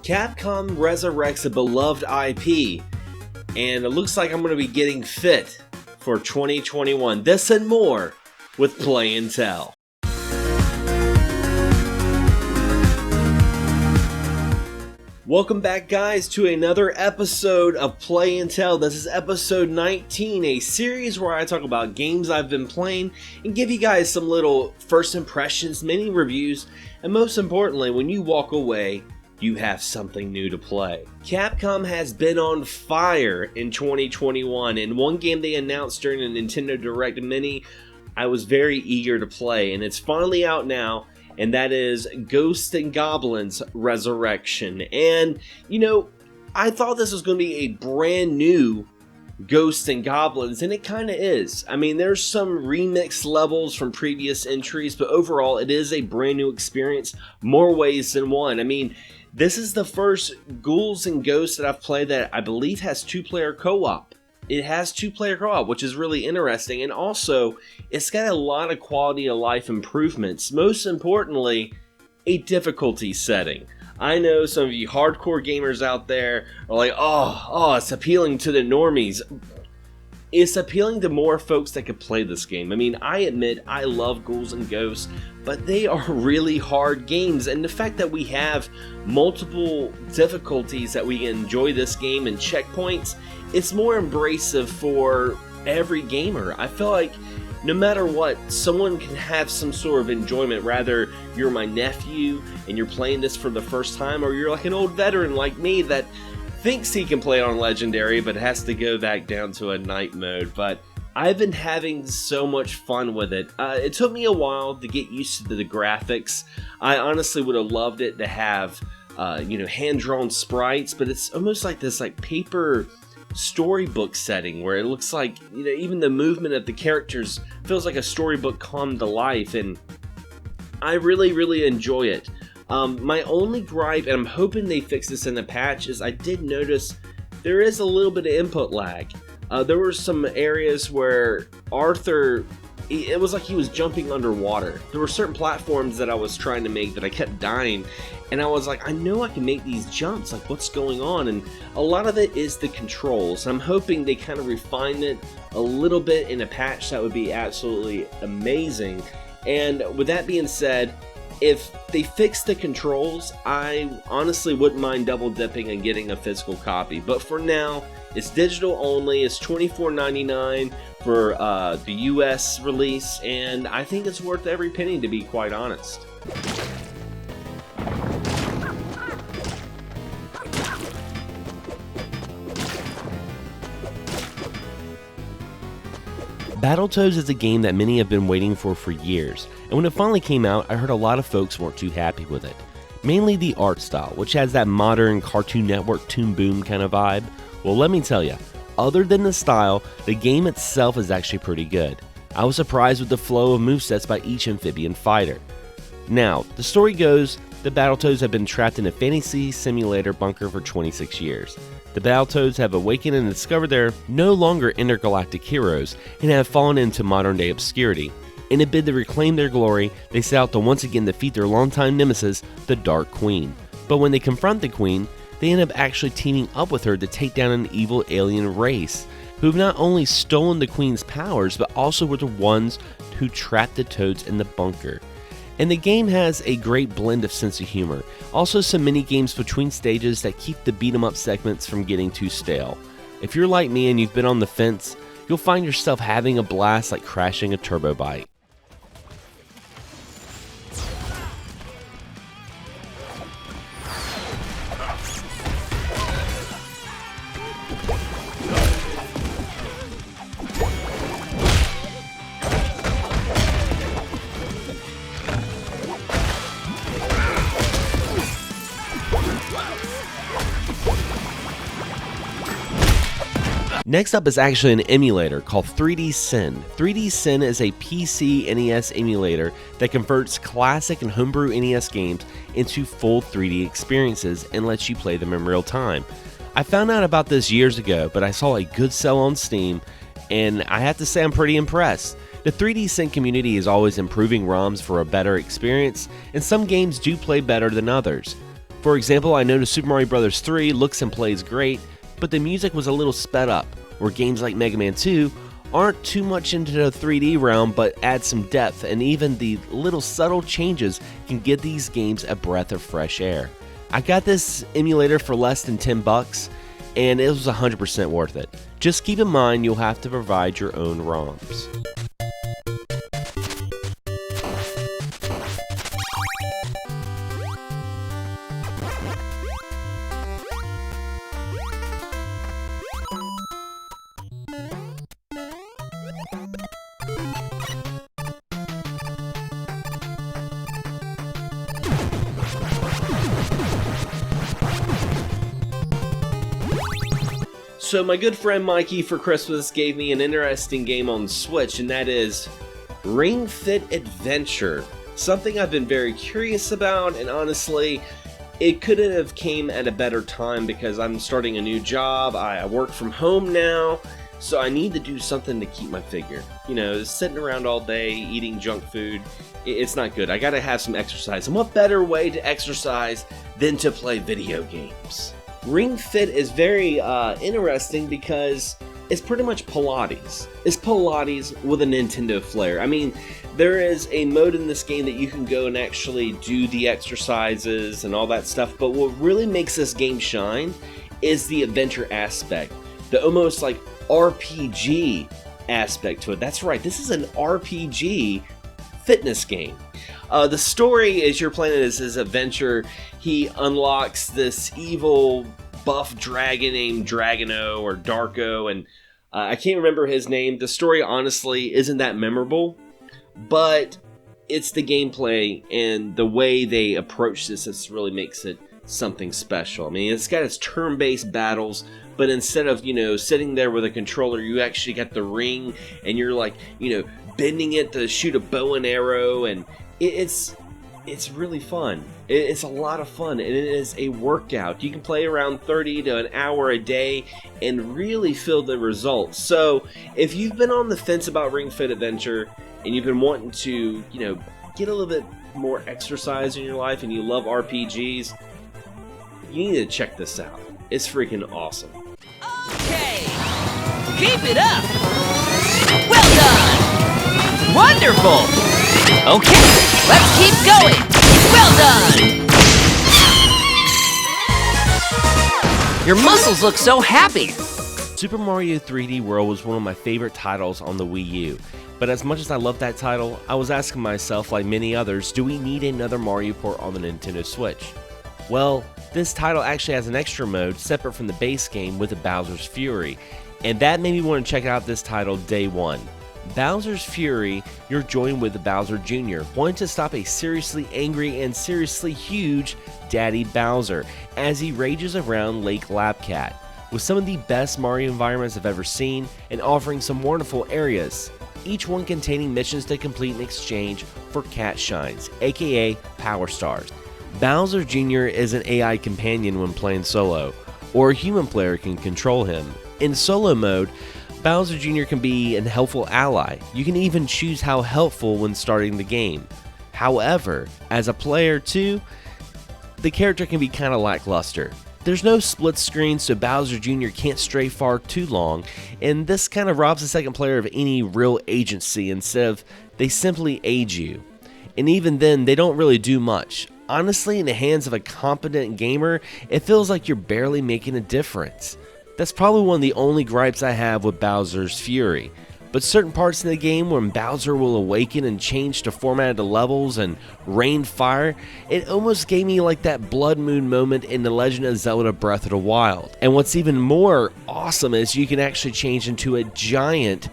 Capcom resurrects a beloved IP, and it looks like I'm going to be getting fit for 2021. This and more with Play and Tell. Welcome back, guys, to another episode of Play and Tell. This is episode 19, a series where I talk about games I've been playing and give you guys some little first impressions, mini reviews, and most importantly, when you walk away, you have something new to play. Capcom has been on fire in 2021, and one game they announced during the Nintendo Direct Mini I was very eager to play, and it's finally out now, and that is Ghosts and Goblins Resurrection. And, you know, I thought this was going to be a brand new Ghosts and Goblins, and it kind of is. I mean, there's some remix levels from previous entries, but overall, it is a brand new experience, more ways than one. I mean, this is the first Ghouls and Ghosts that I've played that I believe has two-player co-op. It has two-player co-op, which is really interesting, and also, it's got a lot of quality of life improvements. Most importantly, a difficulty setting. I know some of you hardcore gamers out there are like, oh, it's appealing to the normies. It's appealing to more folks that could play this game. I mean, I admit I love Ghouls and Ghosts, but they are really hard games, and the fact that we have multiple difficulties that we can enjoy this game and checkpoints, it's more embracive for every gamer. I feel like no matter what, someone can have some sort of enjoyment, rather you're my nephew and you're playing this for the first time, or you're like an old veteran like me that thinks he can play it on Legendary but has to go back down to a night mode. But I've been having so much fun with it. It took me a while to get used to the graphics. I honestly would have loved it to have hand-drawn sprites, but it's almost like this paper storybook setting where it looks like, even the movement of the characters feels like a storybook come to life, and I really enjoy it. My only gripe, and I'm hoping they fix this in the patch, is I did notice there is a little bit of input lag. There were some areas where Arthur, it was like he was jumping underwater. There were certain platforms that I was trying to make that I kept dying, and I was like, I know I can make these jumps, like what's going on? And a lot of it is the controls. I'm hoping they kind of refine it a little bit in a patch. That would be absolutely amazing. And with that being said, if they fix the controls, I honestly wouldn't mind double dipping and getting a physical copy. But for now, it's digital only. It's $24.99 for the US release, and I think it's worth every penny, to be quite honest. Battletoads is a game that many have been waiting for years, and when it finally came out, I heard a lot of folks weren't too happy with it. Mainly the art style, which has that modern Cartoon Network Toon Boom kind of vibe. Well, let me tell you, other than the style, the game itself is actually pretty good. I was surprised with the flow of movesets by each amphibian fighter. Now, the story goes, the Battletoads have been trapped in a fantasy simulator bunker for 26 years. The Battletoads have awakened and discovered they're no longer intergalactic heroes and have fallen into modern-day obscurity. In a bid to reclaim their glory, they set out to once again defeat their longtime nemesis, the Dark Queen. But when they confront the Queen, they end up actually teaming up with her to take down an evil alien race, who have not only stolen the Queen's powers, but also were the ones who trapped the Toads in the bunker. And the game has a great blend of sense of humor, also some mini games between stages that keep the beat 'em up segments from getting too stale. If you're like me and you've been on the fence, you'll find yourself having a blast like crashing a turbo bike. Next up is actually an emulator called 3D Sin. 3D Sin is a PC NES emulator that converts classic and homebrew NES games into full 3D experiences and lets you play them in real time. I found out about this years ago, but I saw a good sell on Steam, and I have to say I'm pretty impressed. The 3D Sin community is always improving ROMs for a better experience, and some games do play better than others. For example, I noticed Super Mario Bros. 3 looks and plays great, but the music was a little sped up, where games like Mega Man 2 aren't too much into the 3D realm but add some depth, and even the little subtle changes can give these games a breath of fresh air. I got this emulator for less than $10, and it was 100% worth it. Just keep in mind you'll have to provide your own ROMs. So my good friend Mikey for Christmas gave me an interesting game on Switch, and that is RingFit Adventure. Something I've been very curious about, and honestly, it couldn't have came at a better time because I'm starting a new job. I work from home now, so I need to do something to keep my figure. You know, sitting around all day eating junk food, it's not good. I gotta have some exercise, and what better way to exercise than to play video games? RingFit is very interesting because it's pretty much Pilates. It's Pilates with a Nintendo flair. I mean, there is a mode in this game that you can go and actually do the exercises and all that stuff, but what really makes this game shine is the adventure aspect, the almost like RPG aspect to it. That's right, this is an RPG fitness game. The story is you're playing as his adventure. He unlocks this evil buff dragon named Dragono or Darko, and I can't remember his name. The story honestly isn't that memorable, but it's the gameplay and the way they approach this that really makes it something special. I mean, it's got its turn-based battles, but instead of, sitting there with a controller, you actually got the ring, and you're like, bending it to shoot a bow and arrow, and it's really fun. It's a lot of fun, and it is a workout. You can play around 30 to an hour a day and really feel the results. So if you've been on the fence about RingFit Adventure and you've been wanting to, get a little bit more exercise in your life and you love RPGs, you need to check this out. It's freaking awesome. Okay, keep it up. Well done. Wonderful. Okay, let's keep going! Well done! Your muscles look so happy! Super Mario 3D World was one of my favorite titles on the Wii U, but as much as I love that title, I was asking myself, like many others, do we need another Mario port on the Nintendo Switch? Well, this title actually has an extra mode separate from the base game with the Bowser's Fury, and that made me want to check out this title day one. Bowser's Fury, you're joined with Bowser Jr., wanting to stop a seriously angry and seriously huge Daddy Bowser as he rages around Lake Labcat, with some of the best Mario environments I've ever seen and offering some wonderful areas, each one containing missions to complete in exchange for Cat Shines, aka Power Stars. Bowser Jr. is an AI companion when playing solo, or a human player can control him. In solo mode, Bowser Jr. can be an helpful ally. You can even choose how helpful when starting the game. However, as a player too, the character can be kinda lackluster. There's no split screen, so Bowser Jr. can't stray far too long, and this kind of robs the second player of any real agency instead of they simply aid you. And even then, they don't really do much. Honestly, in the hands of a competent gamer, it feels like you're barely making a difference. That's probably one of the only gripes I have with Bowser's Fury, but certain parts in the game when Bowser will awaken and change to formatted levels and rain fire, it almost gave me like that Blood Moon moment in The Legend of Zelda Breath of the Wild. And what's even more awesome is you can actually change into a giant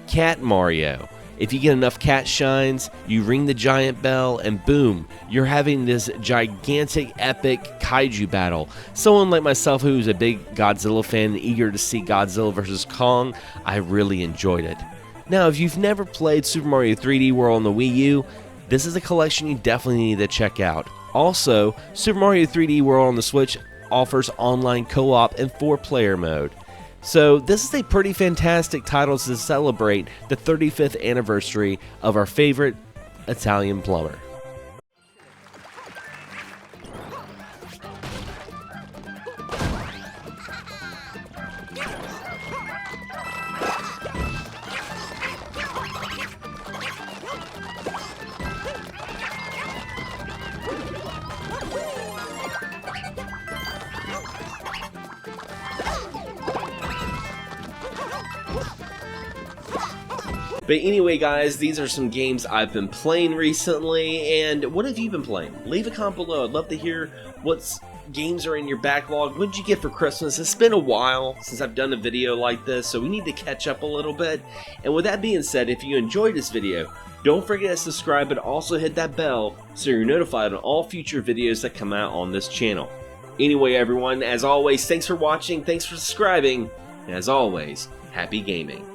Cat Mario. If you get enough cat shines, you ring the giant bell, and boom, you're having this gigantic, epic kaiju battle. Someone like myself who's a big Godzilla fan and eager to see Godzilla vs. Kong, I really enjoyed it. Now, if you've never played Super Mario 3D World on the Wii U, this is a collection you definitely need to check out. Also, Super Mario 3D World on the Switch offers online co-op and 4-player mode. So this is a pretty fantastic title to celebrate the 35th anniversary of our favorite Italian plumber. But anyway guys, these are some games I've been playing recently, and what have you been playing? Leave a comment below. I'd love to hear what games are in your backlog. What did you get for Christmas? It's been a while since I've done a video like this, so we need to catch up a little bit. And with that being said, if you enjoyed this video, don't forget to subscribe, but also hit that bell so you're notified on all future videos that come out on this channel. Anyway everyone, as always, thanks for watching, thanks for subscribing, and as always, happy gaming.